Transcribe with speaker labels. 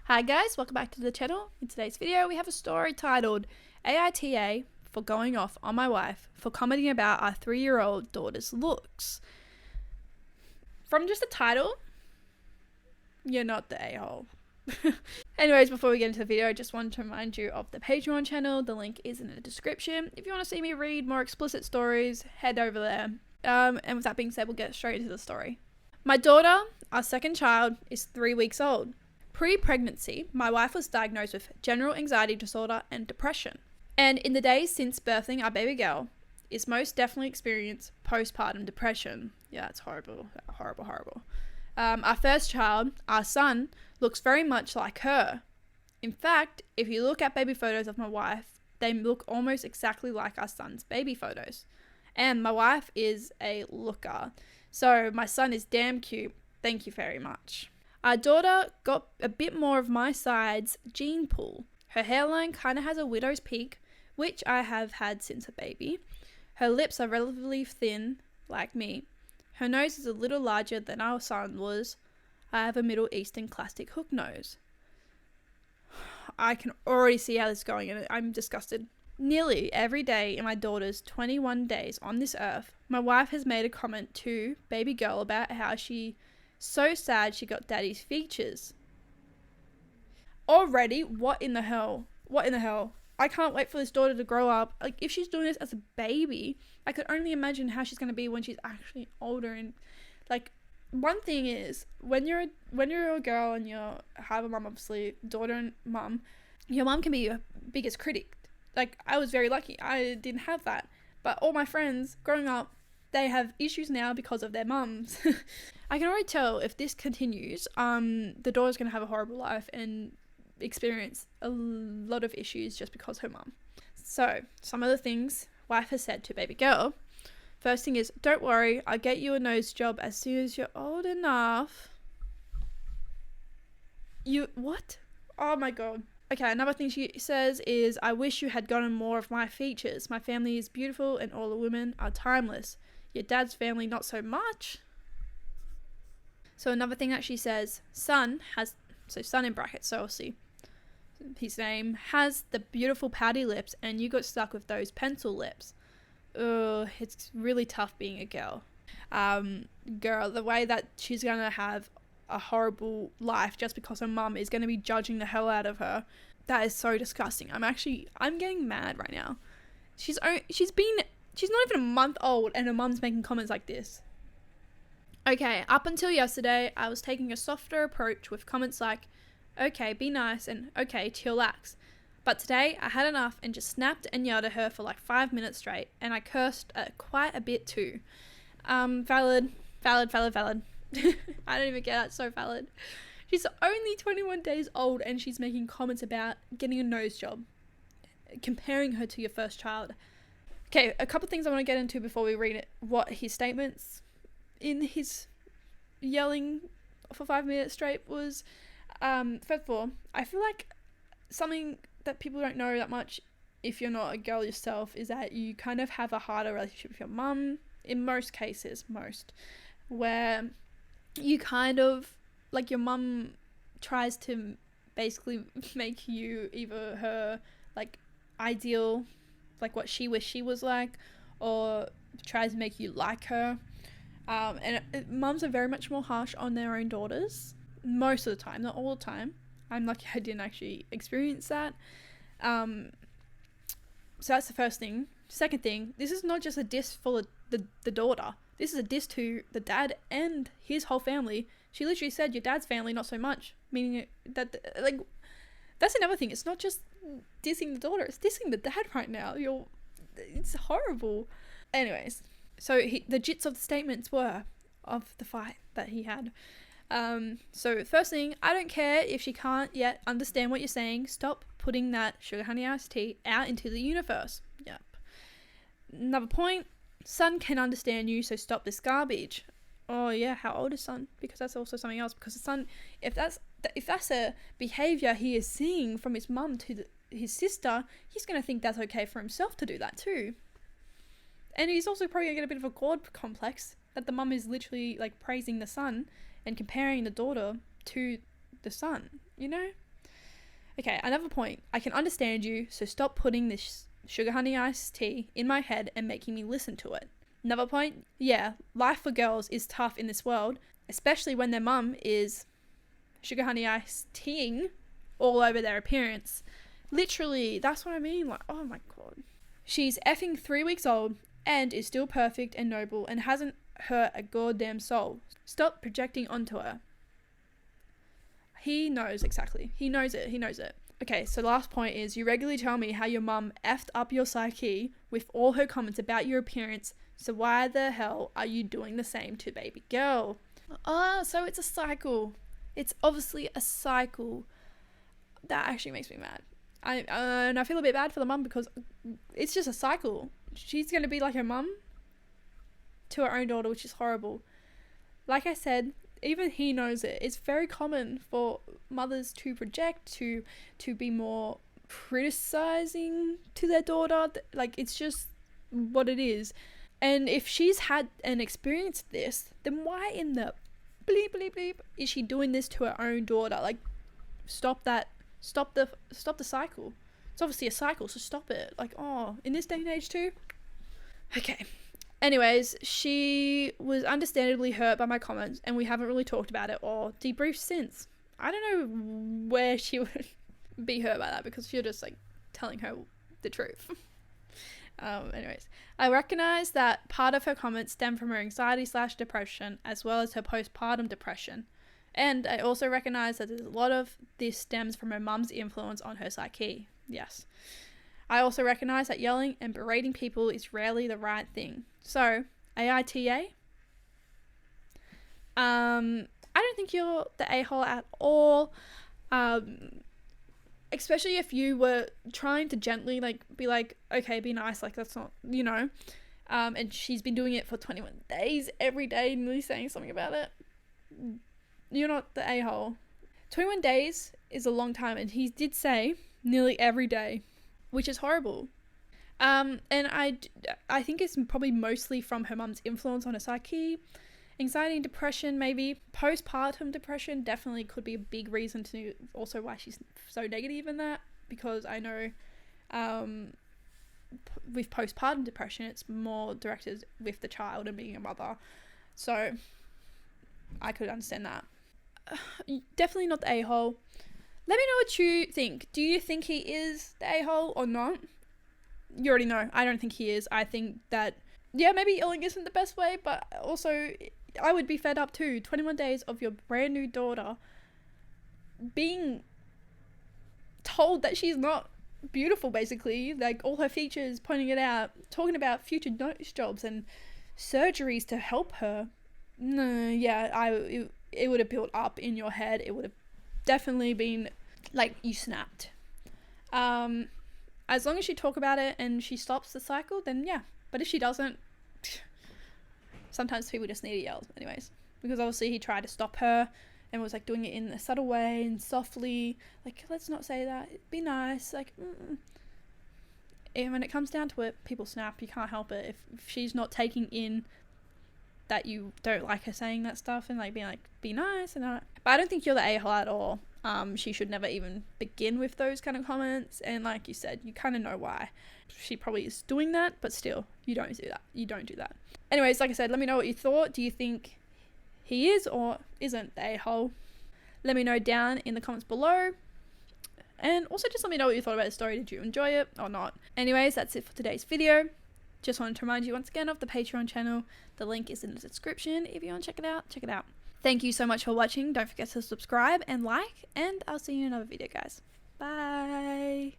Speaker 1: Hi guys, welcome back to the channel. In today's video we have a story titled AITA for going off on my wife for commenting about our 3-year-old daughter's looks. From just the title, you're not the a-hole. Anyways, before we get into the video, I just wanted to remind you of the Patreon channel. The link is in the description. If you want to see me read more explicit stories, head over there. And with that being said, we'll get straight into the story. My daughter, our second child, is 3 weeks old. Pre-pregnancy, my wife was diagnosed with general anxiety disorder and depression. And in the days since birthing our baby girl, is most definitely experienced postpartum depression. Yeah, it's horrible. Horrible. Our first child, our son, looks very much like her. In fact, if you look at baby photos of my wife, they look almost exactly like our son's baby photos. And my wife is a looker. So my son is damn cute. Thank you very much. Our daughter got a bit more of my side's gene pool. Her hairline kind of has a widow's peak, which I have had since a baby. Her lips are relatively thin, like me. Her nose is a little larger than our son was. I have a Middle Eastern classic hook nose. I can already see how this is going and I'm disgusted. Nearly every day in my daughter's 21 days on this earth, my wife has made a comment to baby girl about how she's so sad she got daddy's features. Already, what in the hell? I can't wait for this daughter to grow up. Like, if she's doing this as a baby, I could only imagine how she's going to be when she's actually older. And like, one thing is, when you're a girl and you have a mum, obviously, daughter and mum, your mum can be your biggest critic. Like, I was very lucky. I didn't have that. But all my friends growing up, they have issues now because of their mums. I can already tell if this continues, the daughter's going to have a horrible life and experience a lot of issues just because her mum. So, some of the things wife has said to baby girl. First thing is, don't worry, I'll get you a nose job as soon as you're old enough. What? Oh my god. Okay, another thing she says is, I wish you had gotten more of my features. My family is beautiful and all the women are timeless. Your dad's family, not so much. So another thing that she says, son in brackets, so obviously his name, has the beautiful pouty lips and you got stuck with those pencil lips. Ugh, it's really tough being a girl. Girl, the way that she's going to have a horrible life just because her mum is going to be judging the hell out of her. That is so disgusting. I'm getting mad right now. She's not even a month old and her mum's making comments like this. Okay, up until yesterday, I was taking a softer approach with comments like, okay, be nice, and okay, chillax. But today, I had enough and just snapped and yelled at her for like 5 minutes straight, and I cursed quite a bit too. Valid. I don't even get that, so valid. She's only 21 days old and she's making comments about getting a nose job, comparing her to your first child. Okay, a couple things I want to get into before we read it. What his statements in his yelling for 5 minutes straight was. First of all, I feel like something that people don't know that much if you're not a girl yourself is that you kind of have a harder relationship with your mum, in most cases, where you kind of, like, your mum tries to basically make you either her, like, ideal, like what she wished she was like, or tries to make you like her. And mums are very much more harsh on their own daughters most of the time, not all the time. I'm lucky I didn't actually experience that. So that's the first thing. Second thing, this is not just a diss for the daughter. This is a diss to the dad and his whole family. She literally said, your dad's family, not so much. Meaning that, like, that's another thing. It's not just dissing the daughter, it's dissing the dad right now. It's horrible. Anyways, so the gist of the statements were of the fight that he had. So first thing, I don't care if she can't yet understand what you're saying. Stop putting that sugar honey iced tea out into the universe. Yep. Another point, son can understand you, so stop this garbage. Oh yeah, how old is son? Because that's also something else. Because the son, if that's a behavior he is seeing from his mum to his sister, he's gonna think that's okay for himself to do that too. And he's also probably gonna get a bit of a God complex that the mum is literally like praising the son and comparing the daughter to the son, you know? Okay, another point. I can understand you, so stop putting this sugar honey iced tea in my head and making me listen to it. Another point. Yeah, life for girls is tough in this world, especially when their mum is sugar honey iced teaing all over their appearance. Literally, that's what I mean. Like, oh my god. She's effing 3 weeks old and is still perfect and noble and hasn't hurt a goddamn soul. Stop projecting onto her. He knows exactly. He knows it. Okay, so the last point is, you regularly tell me how your mum effed up your psyche with all her comments about your appearance, so why the hell are you doing the same to baby girl? So it's a cycle. It's obviously a cycle. That actually makes me mad. And I feel a bit bad for the mum because it's just a cycle. She's going to be like her mum to her own daughter, which is horrible. Like I said, even he knows it. It's very common for mothers to project, to be more criticizing to their daughter. Like, it's just what it is. And if she's had and experienced this, then why in the bleep is she doing this to her own daughter? Like, stop that. Stop the cycle. It's obviously a cycle, so stop it. Like, oh, in this day and age too? Okay. Anyways, she was understandably hurt by my comments, and we haven't really talked about it or debriefed since. I don't know where she would be hurt by that, because you're just like telling her the truth. Anyways, I recognize that part of her comments stem from her anxiety/depression, as well as her postpartum depression. And I also recognize that a lot of this stems from her mum's influence on her psyche. Yes. I also recognize that yelling and berating people is rarely the right thing. So, AITA, I don't think you're the a-hole at all. Especially if you were trying to gently, like, be like, okay, be nice, like, that's not, you know. And she's been doing it for 21 days every day, nearly saying something about it. You're not the a-hole. 21 days is a long time, and he did say nearly every day, which is horrible. And I think it's probably mostly from her mum's influence on her psyche. Anxiety and depression, maybe. Postpartum depression definitely could be a big reason to also why she's so negative in that, because I know with postpartum depression, it's more directed with the child and being a mother. So I could understand that. Definitely not the a-hole. Let me know what you think. Do you think he is the a-hole or not? You already know. I don't think he is. I think that, yeah, maybe yelling isn't the best way, but also I would be fed up too. 21 days of your brand new daughter being told that she's not beautiful, basically. Like, all her features, pointing it out, talking about future nose jobs and surgeries to help her. No, yeah, it would have built up in your head. It would have definitely been like you snapped. As long as you talk about it and she stops the cycle, then yeah. But if she doesn't, sometimes people just need to yell anyways, because obviously he tried to stop her and was like doing it in a subtle way and softly, like, let's not say that, be nice, like, And when it comes down to it, people snap. You can't help it. If she's not taking in that you don't like her saying that stuff and like being like, be nice, and but I don't think you're the a-hole at all. She should never even begin with those kind of comments, and like you said, you kind of know why she probably is doing that, but still, you don't do that. Anyways, like I said, let me know what you thought. Do you think he is or isn't the a-hole? Let me know down in the comments below, and also just let me know what you thought about the story. Did you enjoy it or not? Anyways, that's it for today's video. Just wanted to remind you once again of the Patreon channel. The link is in the description. If you want to check it out, check it out. Thank you so much for watching. Don't forget to subscribe and like, and I'll see you in another video, guys. Bye.